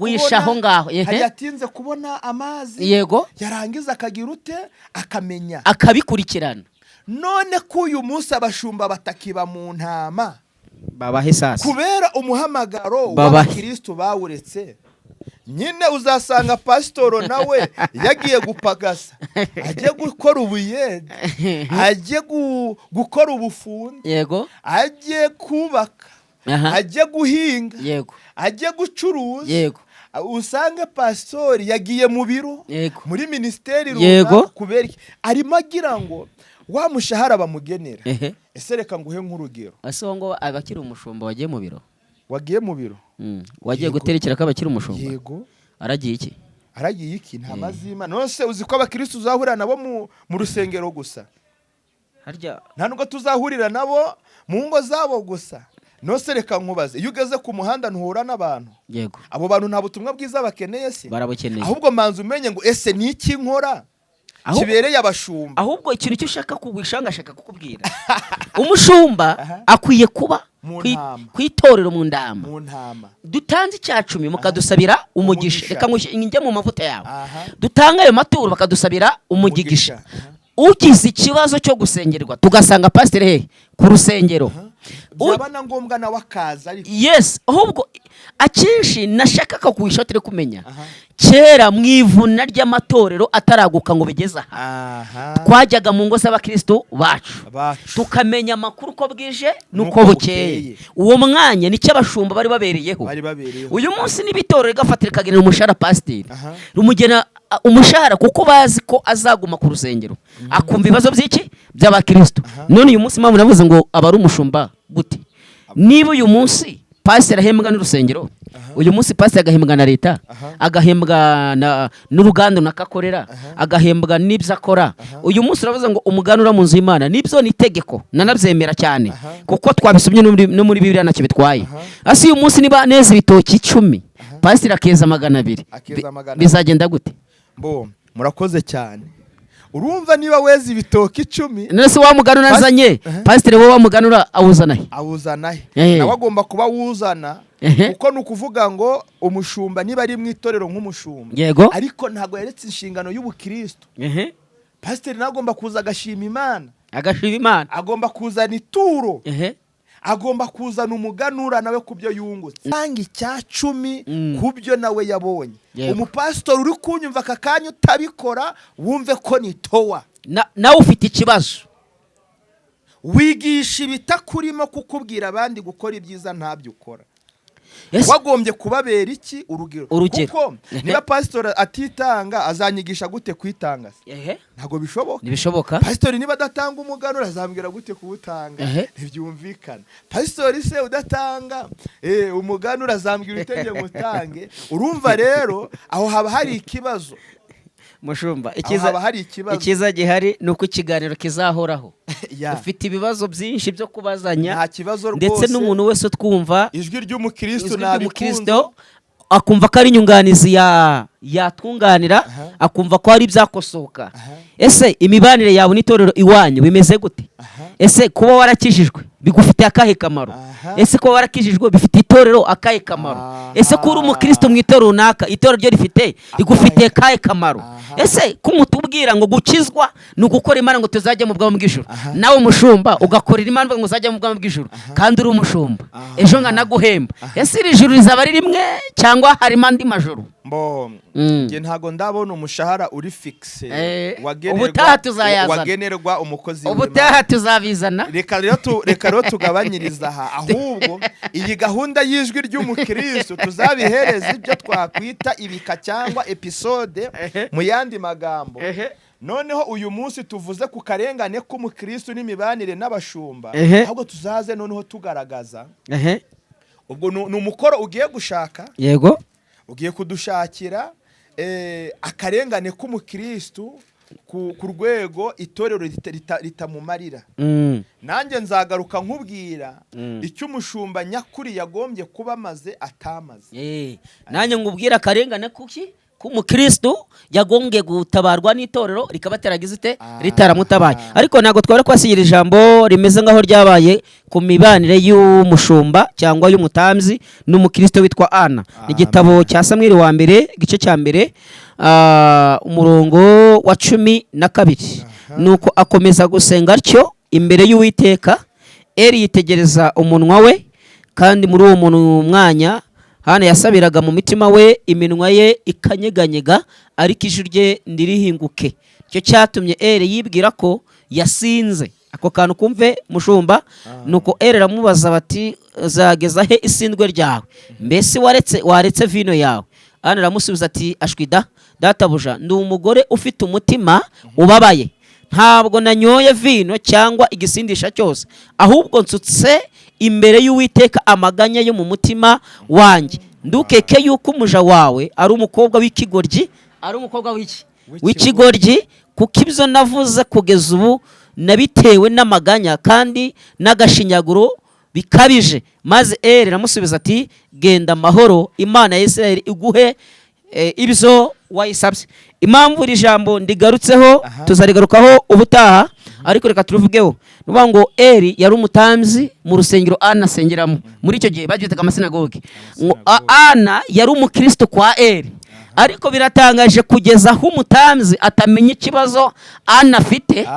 Speaker 2: kubona amazi, yarangiza akagira ute akamenya
Speaker 1: akabikurikirana.
Speaker 2: None ko uyu munsi abashumba batakiba mu ntama,
Speaker 1: babahe sasa
Speaker 2: kubera umuhamagaro w'abakristo bawuretse. Nyine uzasanga pasitoro nawe yagiye gupagasa, agiye gukora ubuyede, agiye gukora ubufundi, agiye kubaka, agiye guhinga, agiye gucuruza. Usange pastori yagiye mu biro muri ministeri runaka, kubera arimo agira ngo wa mushahara bamugenera. Ese reka nguhe nk'urugero.
Speaker 1: Ase ngo abakiri umushumba wagiye mu biro.
Speaker 2: Wagiye mu biro?
Speaker 1: Wagiye guterekera ko abakiri umushumba.
Speaker 2: Yego.
Speaker 1: Aragiye iki?
Speaker 2: Aragiye iki? Nta mazima. Nose uzi ko abakristo uzahurira nabo mu rusengero gusa.
Speaker 1: Harya
Speaker 2: nta nubwo tuzahurira nabo mu ngo zabo gusa. Nose reka nkubaze, iyo ugeze ku muhanda ntuhura n'abantu.
Speaker 1: Yego.
Speaker 2: Abo bantu nta butumwa bwiza bakeneye se?
Speaker 1: Barabukeneye.
Speaker 2: Ahubwo manzi umenye ngo ese ni iki nkora kibereye abashumba.
Speaker 1: Ahubwo ikintu cyo ushaka kugwishanga ashaka kukubwira. Umushumba akwiye kuba kwitorera mu ndama. Dutanze icyacumi mukadusabira umugisha. Reka njye mu mavuta yawe. Dutanga ayo maturo bakadusabira umugisha. Ugize ikibazo cyo gusengerwa tugasanga pasiteri he ku rusengero.
Speaker 2: Byabana ngombwa na wakaza ariko.
Speaker 1: Yes, ahubwo akenshi nashaka kuwishatire kumenya. Kera mwivuna ry'amatorero ataraguka ngo bigeza aha. Twajyaga mu ngo z'abakristo bacu. Tukamenya amakuru ko bwije nuko bukeye. Uwo mwanya ni cy'abashumba bari babereyeho. Uyu munsi nibitorero gafatira kagenera umushahara pasiteri. Rumugena umushahara kuko bazi ko azaguma ku rusengero. Akumva ibibazo by'iki by'abakristo. None uyu munsi mpamvu navuze ngo abari umushumba gute. Niba uyu munsi pasiteri ahembwa n'urusengero, uyu munsi pasiteri agahembwa na leta, agahembwa n'uruganda nakakorera, agahembwa n'ibyo akora. Uyu munsi uravuze ngo umuganura mu nzu y'Imana nibyo ni itegeko, nanabyemera cyane kuko twabisomye no muri Bibiliya nacyo bitwaye. Asi uyu munsi niba neza ibitoki 10 pasiteri akeza 200 bizagenda gute?
Speaker 2: Mbo murakoze cyane. Urumva niba wezi ibitoki 10
Speaker 1: nese wa muganura nazanye pasiteri wo wa muganura
Speaker 2: awuzanahe nawe agomba kuba wuzana kuko nukuvuga ngo umushumba niba ari mu itorero nk'umushumba ariko ntago yaretse inshingano y'ubukristo. Pasiteri nagomba kuza agashima Imana, agomba kuzana ituro, agomba kuzana umuganura nawe kubyo yungutse, tanga icyacumi kubyo nawe yabonye. Umupastori uri kunyumva akakanya utabikora wumve ko nitowa
Speaker 1: nawe ufite ikibazo.
Speaker 2: Wigisha ibitakurimo kukubwira abandi gukora ibyiza ntabyo ukora. wagombye kubabera iki urugero kuko niba pastor atitanga azanyigisha gute kwitanga ntago bishoboka pastor niba adatanga umuganura azambwira gute kuwutanga ntibyumvikana pastor se udatanga umuganura azambwira utenge mutange urumva rero aho haba hari ikibazo
Speaker 1: mushumba ikiza gihari nuko ikiganiro kizahoraho ufite ibibazo byinshi byo kubazanya ndetse n'umuntu wese twumva
Speaker 2: ijwi ry'umukristo
Speaker 1: akumva ko ari inyunganizi yatwunganira akumva ko hari ibyakosoka ese imibanire yawe n'itorero iwanyu bimeze gute ese kuba warakijijwe bigufitiye akahe kamaro ese kuba warakijijwe bifite itorero akahe kamaro ese ko uri umukristo mu itorero runaka itorero ryo rifite igufitiye akahe kamaro ese kumutubwira ngo gukizwa ni ugukora imana ngo tuzajye mu bwami bw'ijuru nawe umushumba ugakorera imana ngo uzajye mu bwami bw'ijuru kandi uri umushumba ejo nkanaguhemba ese iri juru rizaba ari rimwe cyangwa harimo andi majuru
Speaker 2: nge ntago ndabona umushahara uri fixe wagenerwa umukozi
Speaker 1: w'Imana ubutaha tuzabizana
Speaker 2: reka rero tugabanyiriza aha ahubwo iyi gahunda y'ijwi ry'umukristo tuzabihereza ibyo twakwita ibika cyangwa episode mu yandi magambo noneho uyu munsi tuvuze ku karengane k'umukristo n'imibanire n'abashumba ahubwo tuzaze noneho tugaragaza ubwo ni umukoro ugiye gushaka
Speaker 1: yego
Speaker 2: ugiye kudushakira akarengane k'umukristo ku rwego itorero ritamumarira nanjye nzagaruka nkubwira icyo umushumba nyakuri yagombye kuba amaze atamaze
Speaker 1: nanjye ngubwira akarengane kuki k'umukristo yagombye gutabarwa n'itorero rikabateragize ite ritaramutabaye ariko ntago twara kwasigira ijambo rimeze ngaho ryabaye ku mibanire y'umushumba cyangwa y'umutamzi n'umukristo witwa Ana igitabo cya Samweli wa mbere gice cya mbere umurongo wa 12 nuko akomeza gusenga atyo imbere y'Uwiteka Eli yitegereza umunwa we kandi muri uwo mwanya Hana yasabiraga mu mitima we iminwa ye ikanyeganyega ariko ijwi rye ndirihinguke cyo cyatumye Eli yibwira ko yasinze ako kantu kumve mushumba nuko Eli aramubaza bati zageza he isindwe ryawe mbese waretse vino yawe Hana aramusubiza ati ashwida databuja ndi umugore ufite umutima ubabaye ntabwo nanyoye vino cyangwa igisindisha cyose ahubwo nsutse imbere y'Uwiteka amaganya yo mu mutima wanjye ndukeke yuko umuja wawe ari umukobwa w'ikigoryi ari umukobwa w'ikigoryi kuko ibyo navuze kugeza ubu nabitewe n'amaganya kandi n'agashinyaguro bikabije maze Eli aramusubiza ati genda amahoro Imana ya Isirayeli iguhe ibyo wayisabye impamvu iri jambo ndigarutseho tuzarigarukaho ubutaha ariko reka turuvugeho nuvuga ngo Eli yari umutamzi mu rusengero Ana asengeramo muri icyo gihe bagitaga amasinagogi Ana yari umukristo kwa Eli ariko biratangaje kugeza aho umutamzi atamenya ikibazo Ana afite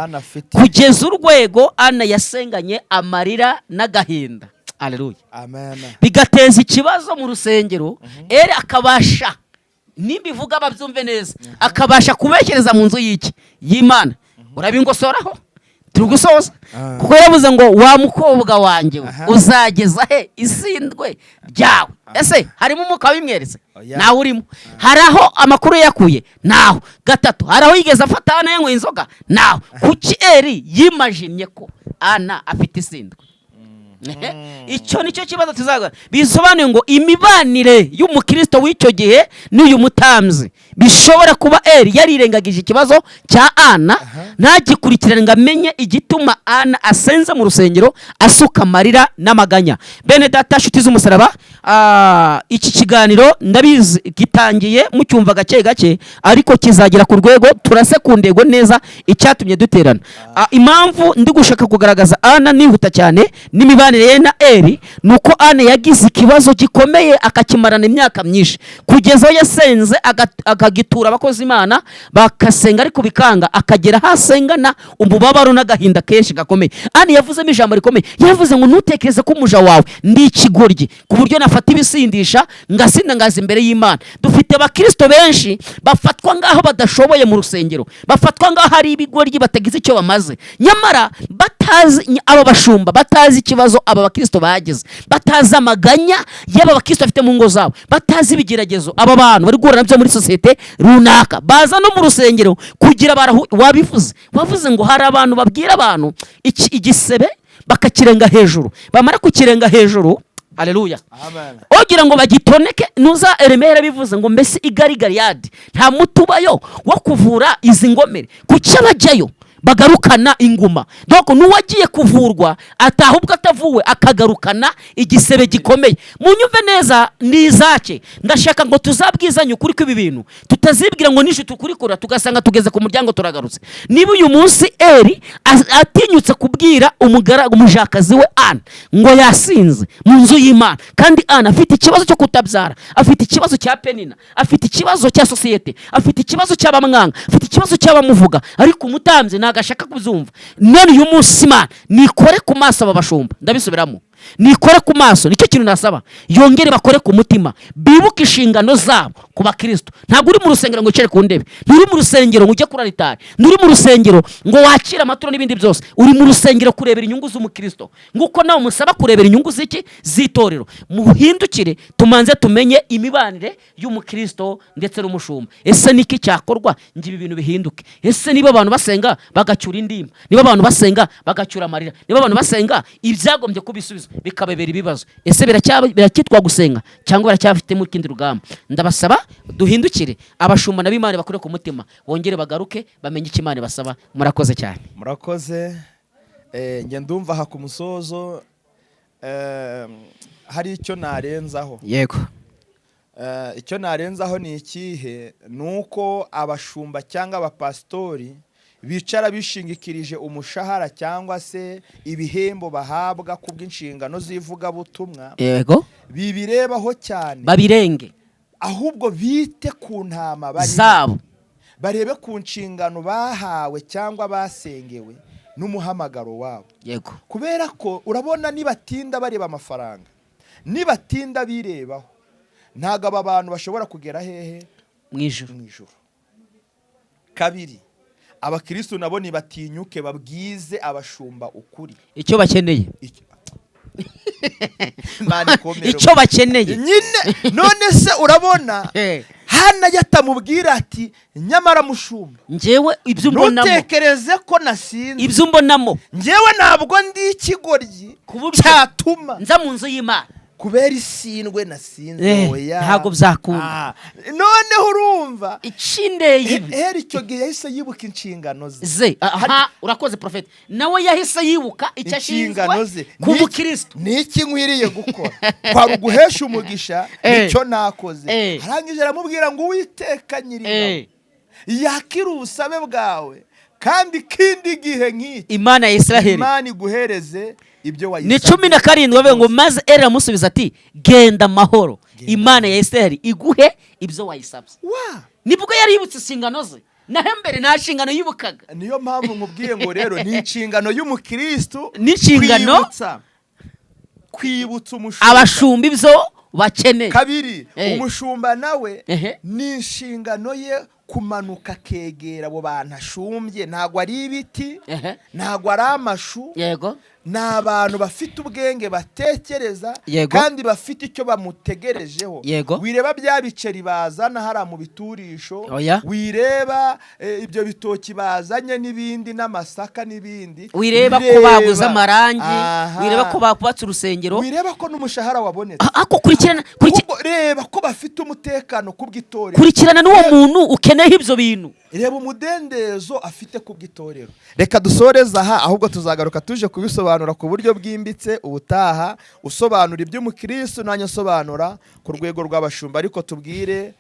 Speaker 1: kugeza urwego Ana yasenganye amarira n'agahinda Haleluya
Speaker 2: amen
Speaker 1: bigateza ikibazo mu rusengero Eli akabasha nimbivuga babyumve neza akabasha kubeshereza mu nzu y'Imana urabingosoraho turugusoza kuko yavuze ngo wa mukobwa wanjye uzageza he isindwe ryawe ese harimo umwuka w'imweretse nawe urimo haraho amakuru yakuye naho gatatu haraho yigeze afata Ana yanywe inzoga naho kuki Eli yimajinye ko Ana afite isindwe icyo nicyo kibazo tuzaga bisobanuye ngo imibanire y'umukristo w'icyo gihe n'uyu mutamzi bishobora kuba Eli yarirengagije ikibazo cya Ana ntagikurikirane ngo amenye igituma Ana asenze mu rusengero asuka amarira n'amaganya bene data shuti z'umusaraba iki kiganiro ndabizi gitangiye mu cyumva gake gake ariko kizagera ku rwego turase ku ndego neza icyatumye duterana impamvu ndi gushaka kugaragaza Ana nihuta cyane n'imibanire ye na Eli nuko Ana yagize ikibazo gikomeye akakimarana imyaka myinshi kugeza aho yasenze akagitura abakozi Imana bakasenga ariko bikanga, akagera hasengana umubabaro n'agahinda kenshi gakomeye. Ani yavuzemo ijambo rikomeye, yavuze ngo ntutekereze ko umuja wawe ndi ikigoryi ku buryo nafata ibisindisha ngasinda ngaza imbere y'Imana. Dufite abakristo benshi bafatwa ngaho badashoboye mu rusengero, bafatwa ngaho hari ibigoryi batagize icyo bamaze, nyamara batazi aba bashumba, batazi ikibazo aba bakristo bagize, batazi amaganya y'aba bakristo bafite mu ngo zabo, batazi ibigeragezo aba bantu bari guhura nabyo muri sosiyete runaka, baza no mu rusengero kugira wavuze ngo hari abantu babwira abantu igisebe bakakirenga hejuru, bamara kukirenga hejuru, haleluya, ogira ngo bagitoneke. Nuza Eremera bivuze ngo mbese igari Galiyadi nta mutubayo wo kuvura izi ngomere, kuki abajyayo bagarukana inguma? Doko nuwagiye kuvurwa atahubwo atavuwe akagarukana igisebe gikomeye. Munyumve neza nizake, ndashaka ngo tuzabwizanye ukuri kw'ibi bintu, tutazibwira ngo nishe tukurikora tugasanga tugeze ku muryango turagarutse. Niba uyu munsi Eri atinyutse kubwira umujakazi we Ana ngo yasinze mu nzu y'Imana, kandi Ana afite ikibazo cyo kutabyara, afite ikibazo cya Penina, afite ikibazo cya sosiyete, afite ikibazo cy'abamwanga, afite ikibazo cy'abamuvuga, ariko umutambyi agashaka kuzumva. None uyu munsi Imana nikore ku maso aba bashumba, ndabisubiramo, nikore ku maso, nicyo kintu nasaba, yongere bakore ku mutima, bibuke inshingano zabo ku bakristo. Ntabwo uri mu rusengero ngo ucere ku ndebe, nturi mu rusengero ngo ujye kuri alitari, nturi mu rusengero ngo wakire amaturo n'ibindi byose, uri mu rusengero kurebera inyungu z'umukristo, nguko nawe musaba kurebera inyungu z'itorero. Muhindukire tumanze tumenye imibanire y'umukristo ndetse n'umushumba. Ese niki cyakorwa ngibi ibintu bihinduke? Ese niba abantu basenga bagacyura indimba, niba abantu basenga bagacyura amarira, niba abantu basenga ibyagombye kubisubiza bikabebera ibibazo, ese biracyitwa gusenga cyangwa biracyafite mu kindi rugamba? Ndabasaba duhindukire, abashumba n'ab'Imana bakore ku mutima, bongere bagaruke bamenye icyo Imana basaba. Murakoze cyane.
Speaker 2: Murakoze. Nge ndumva ha ku musozo hari icyo narenzaho.
Speaker 1: Yego.
Speaker 2: Icyo narenzaho ni ikihe? Nuko abashumba cyangwa abapastori bicara bishingikirije umushahara cyangwa se ibihembo bahabwa kubw'inshingano z'ivuga butumwa.
Speaker 1: Yego.
Speaker 2: Bibirebaho cyane,
Speaker 1: babirenge,
Speaker 2: ahubwo bite ku ntama
Speaker 1: zabo,
Speaker 2: barebe ku nshingano bahawe cyangwa basengewe n'umuhamagaro wabo.
Speaker 1: Yego. Kubera
Speaker 2: ko urabona nibatinda bareba amafaranga, nibatinda birebaho, ntago aba bantu bashobora kugera hehe?
Speaker 1: Mu ijuru.
Speaker 2: Kabiri, abakristo nabo nibatinyuke babwize abashumba ukuri
Speaker 1: icyo bakeneye.
Speaker 2: Icyo
Speaker 1: bakeneye
Speaker 2: nyine. None se urabona Hana yatamubwira ati nyamara mushumba,
Speaker 1: njyewe ibyo mbonamo,
Speaker 2: ntutekereze ko nasinze,
Speaker 1: ibyo mbonamo
Speaker 2: njyewe ntabwo ndi ikigoryi cyatuma
Speaker 1: nza mu nzu y'Imana
Speaker 2: kubera isindwe nasinze. Oya,
Speaker 1: ntago byakunda.
Speaker 2: Noneho urumva
Speaker 1: icindeye
Speaker 2: icyo gihe yahise yibuka inshingano
Speaker 1: ze. Urakoze prophet, nawe yahise yibuka icyo ashinzwe ku mukristo.
Speaker 2: Niki nkwiriye gukora? Kwari uguhesha umugisha, nicyo nakoze. Arangije aramubwira ngo Uwiteka Nyiringabo yakira ubusabe bwawe, kandi kindi gihe nk'iki
Speaker 1: Imana ya Israheli,
Speaker 2: Imana iguhereze ibyo wayisabye.
Speaker 1: Ni 17 bavuga ngo maze Eri amusubiza ati genda mahoro, Imana ya Israheli iguhe ibyo wayisabye. Nibwo yari yibutse insingano ze, naho mbere nta nshingano yibukaga.
Speaker 2: Niyo mpamvu nkubwiye ngo rero ni inshingano y'umukristo,
Speaker 1: ni inshingano
Speaker 2: kwibutsa umushumba
Speaker 1: abashumba ibyo bakeneye.
Speaker 2: Kabiri, umushumba nawe ni inshingano ye kumanuka kegera abo bantu ashumbye. Ntago ari ibiti, ntago ari amashu.
Speaker 1: Yego.
Speaker 2: N'abantu bafite ubwenge batekereza, kandi bafite icyo bamutegerejeho. Wireba bya biceri bazana hara mu biturisho, wireba ibyo bitoki bazanye n'ibindi n'amasaka n'ibindi,
Speaker 1: wireba ko baguze amarangi, wireba ko bakubatse urusengero,
Speaker 2: wireba ko n'umushahara wabonetse.
Speaker 1: Ako kurikirana,
Speaker 2: reba ko bafite umutekano kubw'itorero.
Speaker 1: Kurikirana n'uwo muntu ukeneye ibyo bintu.
Speaker 2: Reba umudendezo afite kubw'itorero. Reka dusoreza aha, ahubwo tuzagaruka tuje kubisobanura ku buryo bwimbitse ubutaha, usobanura iby'umukristo nanyo sobanura ku rwego rw'abashumba. Ariko tubwire,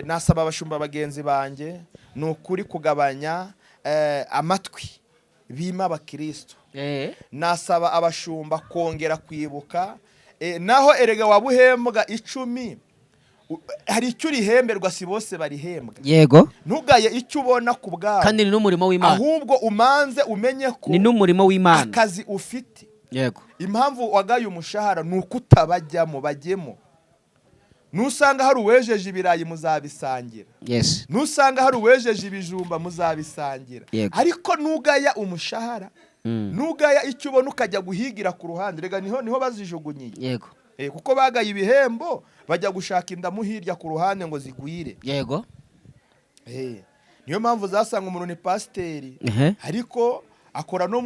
Speaker 2: nasaba abashumba bagenzi banjye ni ukuri kugabanya amatwi bima abakristo. Nasaba abashumba kongera kwibuka, naho erega wabuhembwa 10 hari icyo urihemberwa, si bose barihembwa.
Speaker 1: Yego.
Speaker 2: Ntugaye icyo ubona ku bwawe,
Speaker 1: kandi ni n'umurimo w'Imana,
Speaker 2: ahubwo umanze umenye ko
Speaker 1: ni n'umurimo w'Imana
Speaker 2: akazi ufite.
Speaker 1: Yego.
Speaker 2: Impamvu wagaye umushahara ni uko utabajyamo, bajyemo. Nusanga hari uwejeje ibirayi muzabisangira.
Speaker 1: Yes.
Speaker 2: Nusanga hari uwejeje ibijumba muzabisangira. Ariko nugaya umushahara, nugaya icyo ubona ukajya guhigira ku ruhande, rega niho bazijugunyiye.
Speaker 1: Yego.
Speaker 2: Kuko bagaye ibihembo bajya gushaka indamu hirya ku ruhande ngo zigwire.
Speaker 1: Yego.
Speaker 2: Niyo mpamvu zasanga umuntu ni pasiteri, ariko akora no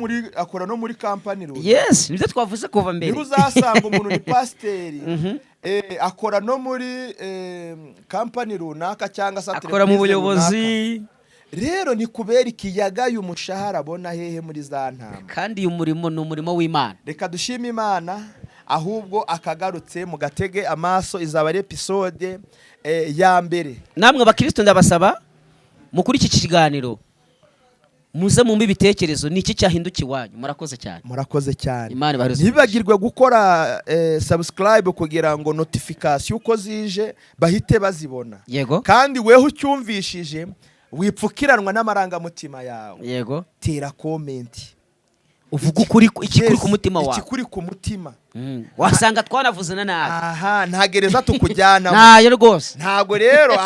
Speaker 2: muri kampani runaka.
Speaker 1: Yes, nibyo twavuze kuva mbere.
Speaker 2: Niba uzasanga umuntu ni pasiteri, akora no muri kampani runaka cyangwa se
Speaker 1: akora mu buyobozi.
Speaker 2: Rero ni kubera ikiyagaye umushahara abona hehe muri za ntama.
Speaker 1: Kandi uyu murimo ni umurimo w'Imana.
Speaker 2: Reka dushime Imana, ahubwo akagarutse mu gatege amaso, izaba ari episode ya mbere. Namwe
Speaker 1: abakristo ndabasaba mukuri iki kiganiro muze mumbe ibitekerezo, ni iki cyahinduka iwanyu. Murakoze cyane.
Speaker 2: Murakoze cyane.
Speaker 1: Imana ibahereze.
Speaker 2: Ntibagirwe gukora subscribe kugira ngo notification uko zije bahite bazibona.
Speaker 1: Yego.
Speaker 2: Kandi weho ucyumvishije wipfukiranwa n'amarangamutima yawe.
Speaker 1: Yego.
Speaker 2: Tera comment,
Speaker 1: uvuga ukuri, ikikuri ku mutima wawe.
Speaker 2: Ikikuri ku mutima.
Speaker 1: Wasanga twanavuze na nabi.
Speaker 2: Aha, nta gereza tukujyana.
Speaker 1: Nayo rwose.
Speaker 2: Ntago rero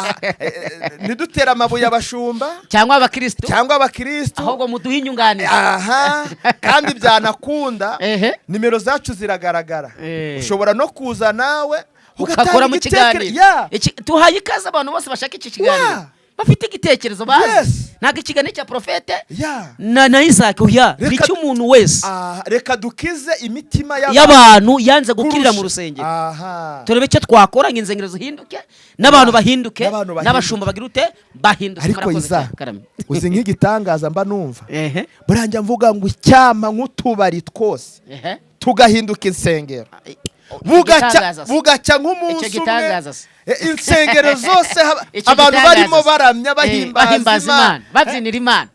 Speaker 2: nidutera amabuye abashumba
Speaker 1: cyangwa abakristo,
Speaker 2: ahubwo
Speaker 1: muduhe inyunganizi.
Speaker 2: Aha, kandi byanakunda nimero zacu ziragaragara. Ushobora no kuza nawe
Speaker 1: ugakora mu kiganiro. Tuhaye ikaze abantu bose bashaka iki kiganiro, bafite igitekerezo bazi. Ntago ikiganiro cya Profete na Isaac ni cy'umuntu wese.
Speaker 2: Reka dukize imitima
Speaker 1: y'abantu yanze gukirira mu rusengero. Turebe icyo twakora ngo insengero zihinduke, n'abantu bahinduke, n'abashumba bagira ute bahinduke.
Speaker 2: Ariko uzi nk'igitangaza mba numva, buranja mvuga ngo icyama nk'utubari twose tugahinduka insengero, bugaca nk'umunsi umwe insengero zose abantu barimo baramya bahimbaza Imana,
Speaker 1: babyinira Imana.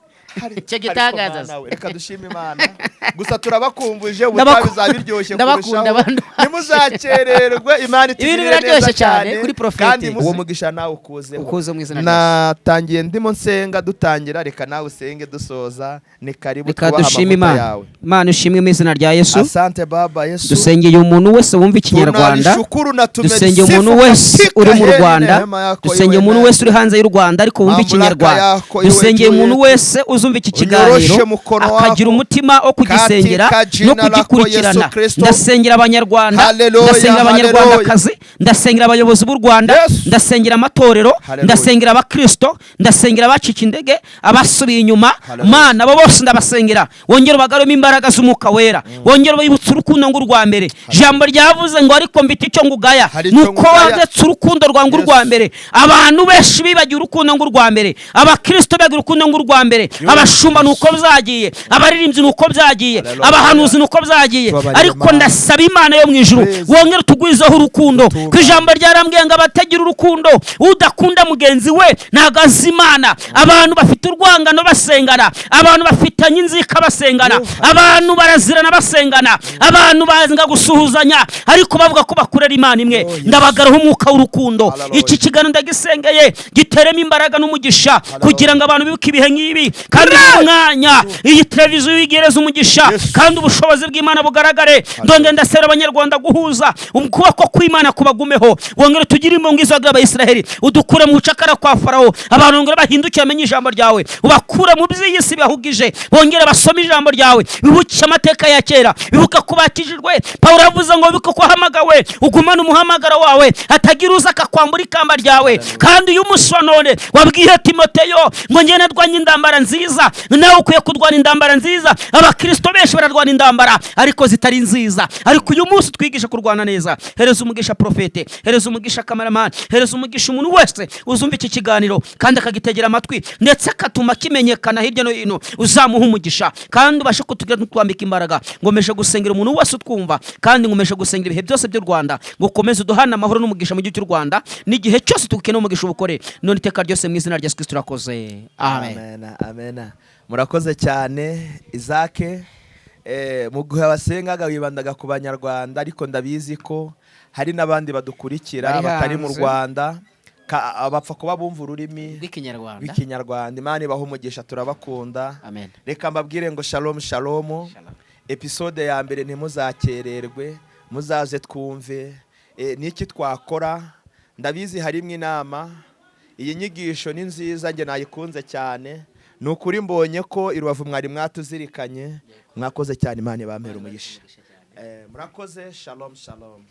Speaker 1: Icyo gitangaza.
Speaker 2: Reka dushime Imana. Gusa turabakumbuje ubutaha bizabiryoshye kurushaho. Nimuzakererwe, Imana itugirire neza cyane
Speaker 1: kuri Profete.
Speaker 2: Kandi uwo mugisha nawe ukuze
Speaker 1: mu izina
Speaker 2: natangiye ndimo nsenga dutangira, reka nawe usenge dusoza. Ni karibu tubaha amavuta yawe.
Speaker 1: Imana ushimwe mu izina rya Yesu.
Speaker 2: Asante Baba Yesu.
Speaker 1: Dusengeye umuntu wese wumva Ikinyarwanda, dusengeye umuntu wese uri mu Rwanda, dusengeye umuntu wese uri hanze y'u Rwanda ariko wumva Ikinyarwanda, dusengeye umuntu wese uzumva iki kiganiro akagira umutima wo kugisengera no kugikurikirana. Ndasengera abanyarwanda, ndasengera abanyarwandakazi, ndasengera abayobozi b'u Rwanda, ndasengera amatorero, ndasengera abakristo, ndasengera abacika indege, abasubiye inyuma. Mana abo bose ndabasengera, wongere ubagaremo imbaraga z'Umwuka Wera, wongere ubibutse urukundo ng'urwa mbere. Jambo ryavuze ngo ariko mbita icyo ngugaya nuko wandetse urukundo rwa ng'urwa mbere. Abantu benshi bibagiye urukundo ng'urwa mbere, abakristo bagiye urukundo ng'urwa mbere, abashumba nuko byagiye, abaririmbyi nuko byagiye, abahanuzi nuko byagiye. Ariko ndasaba Imana yo mu ijuru wongere tugwizeho urukundo. Kwijambo ryarambwiye ngo abatagira urukundo, udakunda mugenzi we ntago azi Imana. Abantu bafite urwangano basengana, abantu bafitanye inzika basengana, abantu barazirana basengana, abantu bazanga gusuhuzanya ariko bavuga ko bakurera Imana imwe. Ndabagaraho umwuka w'urukundo. Iki kiganiro ndagisengeye giteremo imbaraga n'umugisha kugira ngo abantu bibuke ibihe nk'ibi. Kandi umwanya iyi televiziyo yigereza umugisha kandi ubushobozi bw'Imana bugaragare. Ndonge ndasera abanyarwanda guhuza ukuboko kw'Imana kubagumeho. Wongere tugire imbongo izagira Abayisiraheli, udukure mu bucakara kwa Farawo. Abantu wongere bahindukire bamenye ijambo ryawe, ubakure mu by'isi bahugije, bongere basome ijambo ryawe, bibuke amateka ya kera, bibuka kubatijijwe. Pawulo yavuze ngo bibuke ko wahamagawe, ugumane umuhamagaro wawe, hatagira uza akakwambura ikamba ryawe. Kandi uyu munsi wa none wabwiye Timoteyo ngo ngene ndwanye indambara nziza, nawe ukwiye kurwana indambara nziza. Abakristo benshi bararwana indambara ariko zitari nziza, ariko uyu munsi twigisha kurwana neza. Hereza umugisha Profete, hereza umugisha cameraman, hereza umugisha umuntu wese uzumva iki kiganiro kandi akagitegera amatwi ndetse akatuma kimenyekana hirya no hino. Uzamuha umugisha kandi ubashe kutugira twambika imbaraga. Ngomeje gusengera umuntu wese utwumva kandi ngomeje gusengera ibihe byose by'u Rwanda, ngo komeze duhana amahoro n'umugisha mu gihugu cy'u Rwanda n'igihe cyose tukeneye umugisha ubukore none iteka ryose mu izina rya Yesu Kristo turakoze. Amen.
Speaker 2: Amen. Murakoze cyane Isaac. mu gihe basengaga bibandaga ku banyarwanda, ariko ndabizi ko hari n'abandi badukurikira batari mu Rwanda bapfa kuba bumva ururimi rw'ikinyarwanda. Imana ibaha umugisha, turabakunda. Reka mbabwire ngo shalom shalom. Episode ya mbere ntimuzakererwe, muzaze twumve n'iki twakora. Ndabizi harimo inama. Iyi nyigisho ni nziza, njye nayikunze cyane. Ni ukuri mbonye ko i Rubavu mwari mwatuzirikanye. Mwakoze cyane, Imana ibampere umugisha. Murakoze. Shalom shalom.